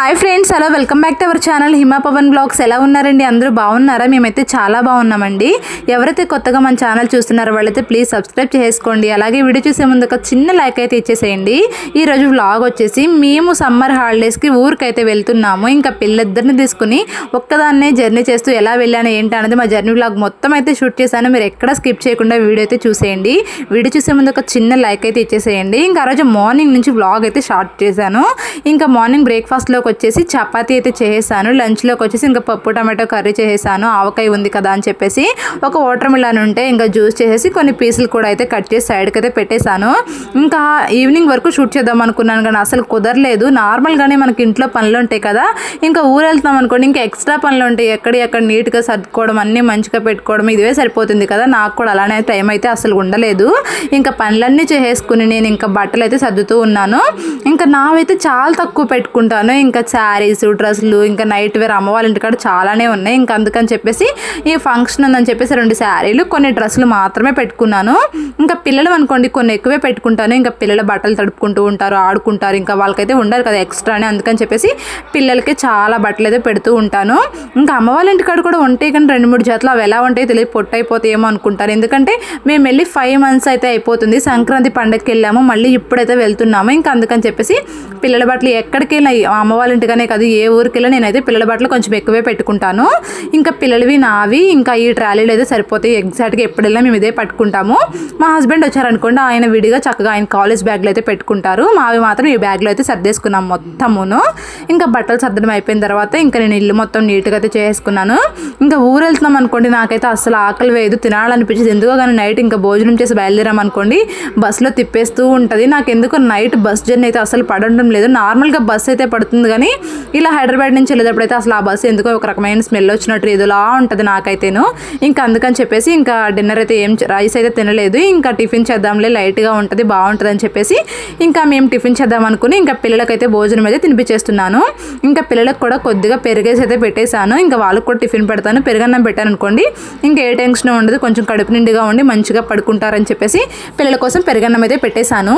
Hi friends, hello, welcome back to our channel Hima Pavan blogs. ఎలా ఉన్నారండి? అందరూ బాగున్నారా? మేమైతే చాలా బాగున్నామండి. ఎవరైతే కొత్తగా మన ఛానల్ చూస్తున్నారో వాళ్ళైతే ప్లీజ్ సబ్స్క్రైబ్ చేసుకోండి. అలాగే వీడియో చూసే ముందు ఒక చిన్న లైక్ అయితే ఇచ్చేసేయండి. ఈరోజు వ్లాగ్ వచ్చేసి మేము సమ్మర్ హాలిడేస్కి ఊరికైతే వెళ్తున్నాము. ఇంకా పిల్లలిద్దరిని తీసుకుని ఒక్కదాన్నే జర్నీ చేస్తూ ఎలా వెళ్ళాను ఏంటి అనేది మా జర్నీ వ్లాగ్ మొత్తం అయితే షూట్ చేశాను. మీరు ఎక్కడ స్కిప్ చేయకుండా వీడియో అయితే చూసేయండి. వీడియో చూసే ముందు ఒక చిన్న లైక్ అయితే ఇచ్చేసేయండి. ఇంకా ఆ రోజు మార్నింగ్ నుంచి వ్లాగ్ అయితే స్టార్ట్ చేశాను. ఇంకా మార్నింగ్ బ్రేక్ఫాస్ట్లో వచ్చేసి చపాతీ అయితే చేసేసాను. లంచ్లోకి వచ్చేసి ఇంకా పప్పు టమాటో కర్రీ చేసేసాను. ఆవకాయ ఉంది కదా అని చెప్పేసి ఒక వాటర్ మిలన్ ఉంటే ఇంకా జ్యూస్ చేసేసి కొన్ని పీసులు కూడా అయితే కట్ చేసి సైడ్కి అయితే పెట్టేశాను. ఇంకా ఈవినింగ్ వరకు షూట్ చేద్దాం అనుకున్నాను కానీ అసలు కుదరలేదు. నార్మల్గానే మనకి ఇంట్లో పనులు ఉంటాయి కదా, ఇంకా ఊరు వెళ్తాం అనుకోండి, ఇంకా ఎక్స్ట్రా పనులు ఉంటాయి. ఎక్కడ నీట్గా సర్దుకోవడం, అన్నీ మంచిగా పెట్టుకోవడం, ఇదివే సరిపోతుంది కదా. నాకు కూడా అలానే టైం అయితే అసలు ఉండలేదు. ఇంకా పనులన్నీ చేసేసుకుని నేను ఇంకా బట్టలు అయితే సర్దుతూ ఉన్నాను. ఇంకా నావైతే చాలా తక్కువ పెట్టుకుంటాను. ఇంకా శారీస్, డ్రెస్సులు, ఇంకా నైట్ వేర్ అమ్మ వాళ్ళ ఇంటికాడ చాలానే ఉన్నాయి. ఇంకా అందుకని చెప్పేసి ఈ ఫంక్షన్ ఉందని చెప్పేసి 2 శారీలు, కొన్ని డ్రెస్సులు మాత్రమే పెట్టుకున్నాను. ఇంకా పిల్లలు అనుకోండి కొన్ని ఎక్కువే పెట్టుకుంటాను. ఇంకా పిల్లల బట్టలు తడుపుకుంటూ ఉంటారు, ఆడుకుంటారు, ఇంకా వాళ్ళకైతే ఉండాలి కదా ఎక్స్ట్రానే. అందుకని చెప్పేసి పిల్లలకి చాలా బట్టలు అయితే పెడుతూ ఉంటాను. ఇంకా అమ్మ వాళ్ళ ఇంటికాడ కూడా ఉంటాయి కానీ 2-3 జతలు అవి ఎలా ఉంటాయి తెలియదు, పొట్టు అయిపోతాయేమో అనుకుంటారు. ఎందుకంటే మేము వెళ్ళి 5 months అయితే అయిపోతుంది. సంక్రాంతి పండగకి వెళ్ళాము, మళ్ళీ ఇప్పుడైతే వెళ్తున్నాము. ఇంకా అందుకని చెప్పేసి పిల్లల బట్టలు ఎక్కడికి వెళ్ళినా అమ్మ వాళ్ళ ఇంటికనే కాదు, ఏ ఊరికి వెళ్ళినా నేనైతే పిల్లల బట్టలు కొంచెం ఎక్కువే పెట్టుకుంటాను. ఇంకా పిల్లలవి నావి ఇంకా ఈ ట్రాలీలు అయితే సరిపోతాయి. ఎగ్జాక్ట్గా ఎప్పుడు వెళ్ళినా మేము ఇదే పట్టుకుంటాము. మా హస్బెండ్ వచ్చారనుకోండి, ఆయన విడిగా చక్కగా ఆయన కాలేజ్ బ్యాగ్లో అయితే పెట్టుకుంటారు. మావి మాత్రం ఈ బ్యాగ్లో అయితే సర్దేసుకున్నాం మొత్తమును. ఇంకా బట్టలు సర్దడం అయిపోయిన తర్వాత ఇంకా నేను ఇల్లు మొత్తం నీట్గా అయితే చేసుకున్నాను. ఇంకా ఊరు వెళ్తున్నాం అనుకోండి, నాకైతే అసలు ఆకలి వేయదు, తినాలనిపించేది. ఎందుకో కానీ నైట్ ఇంకా భోజనం చేసి బయలుదేరాం అనుకోండి, బస్సులో తిప్పేస్తూ ఉంటుంది. నాకు ఎందుకు నైట్ బస్ జర్నీ అయితే అసలు పడడం లేదు. నార్మల్గా బస్సు అయితే పడుతుంది కానీ ఇలా హైదరాబాద్ నుంచి వెళ్ళేటప్పుడైతే అసలు ఆ బస్సు ఎందుకో ఒక రకమైన స్మెల్ వచ్చినట్టు ఏదోలా ఉంటుంది నాకైతేను. ఇంకా అందుకని చెప్పేసి ఇంకా డిన్నర్ అయితే రైస్ అయితే తినలేదు. ఇంకా టిఫిన్ చేద్దాంలే, లైట్గా ఉంటుంది, బాగుంటుంది అని చెప్పేసి ఇంకా మేము టిఫిన్ చేద్దాం అనుకుని ఇంకా పిల్లలకైతే భోజనం అయితే తినిపించేస్తున్నాను. ఇంకా పిల్లలకు కూడా కొద్దిగా పెరుగేసి అయితే పెట్టేశాను. ఇంకా వాళ్ళకి కూడా టిఫిన్ పెడతాను. పెరుగన్నం పెట్టాను అనుకోండి, ఇంకా ఏ టెన్షన్ ఉండదు, కొంచెం కడుపు నిండుగా ఉండి మంచిగా పడుకుంటారని చెప్పేసి పిల్లల కోసం పెరుగన్నం అయితే పెట్టేశాను.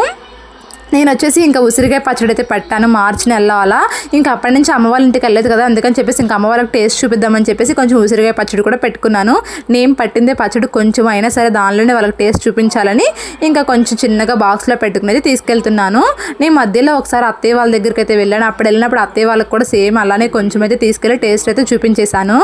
నేను వచ్చేసి ఇంకా ఉసిరికాయ పచ్చడి అయితే పెట్టాను మార్చి నెలలో అలా. ఇంకా అప్పటి నుంచి అమ్మ వాళ్ళ ఇంటికి వెళ్ళలేదు కదా, అందుకని చెప్పేసి ఇంకా అమ్మ వాళ్ళకి టేస్ట్ చూపిద్దామని చెప్పేసి కొంచెం ఉసిరికాయ పచ్చడి కూడా పెట్టుకున్నాను. నేను పట్టిందే పచ్చడి కొంచెం అయినా సరే దానిలోనే వాళ్ళకి టేస్ట్ చూపించాలని ఇంకా కొంచెం చిన్నగా బాక్స్లో పెట్టుకునేది తీసుకెళ్తున్నాను. నేను మధ్యలో ఒకసారి అత్తయ్య వాళ్ళ దగ్గరికి అయితే వెళ్ళాను. అప్పుడు వెళ్ళినప్పుడు అత్తయ్య వాళ్ళకి కూడా సేమ్ అలానే కొంచెం అయితే తీసుకెళ్ళి టేస్ట్ అయితే చూపించేశాను.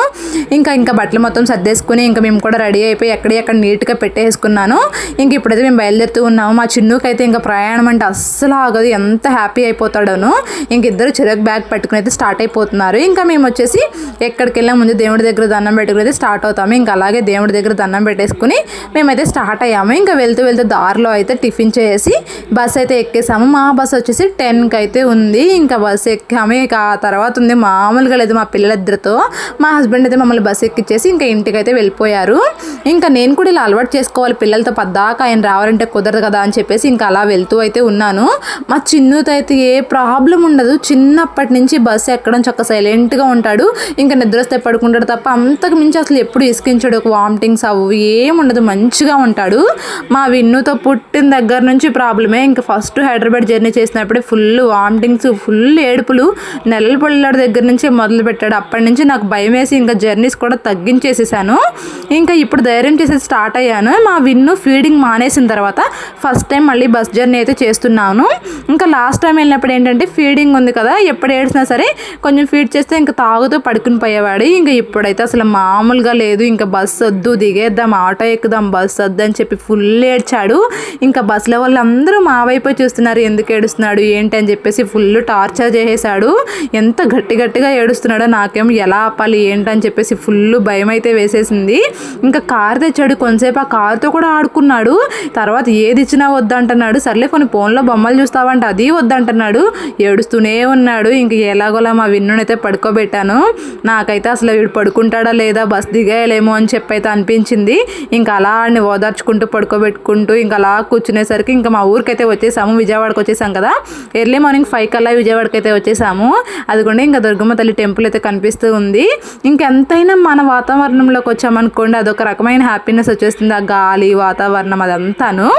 ఇంకా బట్టలు మొత్తం సర్దేసుకుని ఇంకా మేము కూడా రెడీ అయిపోయి ఎక్కడ నీట్గా పెట్టేసుకున్నాను. ఇంక ఇప్పుడైతే మేము బయలుదేరుతూ ఉన్నాము. మా చిన్నుకైతే ఇంకా ప్రయాణం అంటే అస్సలు ఆగదు, ఎంత హ్యాపీ అయిపోతాడోను. ఇంక ఇద్దరు చిరక్ బ్యాగ్ పట్టుకుని అయితే స్టార్ట్ అయిపోతున్నారు. ఇంకా మేము వచ్చేసి ఎక్కడికి వెళ్ళే ముందు దేవుడి దగ్గర దండం పెట్టుకుని అయితే స్టార్ట్ అవుతాము. ఇంకా అలాగే దేవుడి దగ్గర దండం పెట్టేసుకుని మేమైతే స్టార్ట్ అయ్యాము. ఇంకా వెళ్తూ దారిలో అయితే టిఫిన్ చేసి బస్ అయితే ఎక్కేసాము. మా బస్ వచ్చేసి 10కి అయితే ఉంది. ఇంకా బస్ ఎక్కాము. ఇక ఆ తర్వాత ఉంది మామూలుగా లేదు మా పిల్లలిద్దరితో. మా హస్బెండ్ అయితే మమ్మల్ని బస్ ఎక్కిచ్చేసి ఇంకా ఇంటికి అయితే వెళ్ళిపోయారు. ఇంకా నేను కూడా ఇలా అలవాటు చేసుకోవాలి, పిల్లలతో పద్దాకా ఆయన రావాలంటే కుదరదు కదా అని చెప్పేసి ఇంకా అలా వెళ్తూ అయితే ఉన్నాను. మా చిన్నుతో అయితే ఏ ప్రాబ్లం ఉండదు. చిన్నప్పటి నుంచి బస్సు ఎక్కడం చక్క సైలెంట్గా ఉంటాడు. ఇంకా నిద్ర వస్తే పడుకుంటాడు తప్ప అంతకు మించి అసలు ఎప్పుడు ఇసుకించాడు, ఒక వామిటింగ్స్ అవి ఏముండదు, మంచిగా ఉంటాడు. మా విన్నుతో పుట్టిన దగ్గర నుంచి ప్రాబ్లమే. ఇంకా ఫస్ట్ హైదరాబాద్ జర్నీ చేసినప్పుడే ఫుల్ వామిటింగ్స్, ఫుల్ ఏడుపులు. నెలల పిల్లల దగ్గర నుంచి మొదలు పెట్టాడు. అప్పటి నుంచి నాకు భయం వేసి ఇంకా జర్నీస్ కూడా తగ్గించేసేసాను. ఇంకా ఇప్పుడు ధైర్యం చేసేది స్టార్ట్ అయ్యాను. మా విన్ను ఫీడింగ్ మానేసిన తర్వాత ఫస్ట్ టైం మళ్ళీ బస్ జర్నీ అయితే చేస్తున్నాను. ఇంకా లాస్ట్ టైం వెళ్ళినప్పుడు ఏంటంటే ఫీడింగ్ ఉంది కదా, ఎప్పుడు ఏడ్చినా సరే కొంచెం ఫీడ్ చేస్తే ఇంకా తాగుతూ పడుకుని పోయేవాడు. ఇంకా ఇప్పుడైతే అసలు మామూలుగా లేదు. ఇంకా బస్ వద్దు, దిగేద్దాం, ఆటో ఎక్కుదాం, బస్ వద్దు అని చెప్పి ఫుల్ ఏడ్చాడు. ఇంకా బస్సులో వాళ్ళందరూ మా వైపు చూస్తున్నారు, ఎందుకు ఏడుస్తున్నాడు ఏంటి అని చెప్పేసి ఫుల్ టార్చర్ చేసేసాడు. ఎంత గట్టిగా ఏడుస్తున్నాడో నాకేమో ఎలా ఆపాలి ఏంటని చెప్పేసి ఫుల్ భయం అయితే వేసేసింది. ఇంకా కారు తెచ్చాడు, కొంతసేపు ఆ కారుతో కూడా ఆడుకున్నాడు. తర్వాత ఏది ఇచ్చినా వద్దంటున్నాడు. సర్లే కొన్ని ఫోన్లో బొమ్మలు చూస్తావంటే అది వద్దంటున్నాడు, ఏడుస్తూనే ఉన్నాడు. ఇంక ఎలాగోలా మా విన్నునైతే పడుకోబెట్టాను. నాకైతే అసలు వీడు పడుకుంటాడా లేదా, బస్ దిగేయలేమో అని చెప్పి అయితే అనిపించింది. ఇంకా అలా ఆడిని ఓదార్చుకుంటూ పడుకోబెట్టుకుంటూ ఇంకా అలా కూర్చునేసరికి ఇంకా మా ఊరికైతే వచ్చేసాము. విజయవాడకి వచ్చేసాం కదా, ఎర్లీ మార్నింగ్ 5 కల్లా విజయవాడకి అయితే వచ్చేసాము. అదిగోండి ఇంకా దుర్గమ్మ తల్లి టెంపుల్ అయితే కనిపిస్తూ ఉంది. ఇంకెంతైనా మన వాతావరణంలోకి వచ్చామనుకోండి, అదొక రకమైన హ్యాపీనెస్ వచ్చేస్తుంది. ఆ గాలి, వాతావరణం అదంతాను.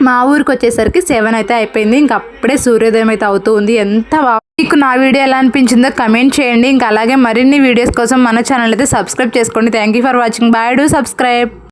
మా ఊరికి వచ్చేసరికి 7 అయితే అయిపోయింది. ఇంక అప్పుడే సూర్యోదయం అయితే అవుతూ ఉంది. ఎంత మీకు నా వీడియో ఎలా అనిపించిందో కమెంట్ చేయండి. ఇంకా అలాగే మరిన్ని వీడియోస్ కోసం మన ఛానల్ అయితే సబ్స్క్రైబ్ చేసుకోండి. Thank you for watching. Bye. Do subscribe.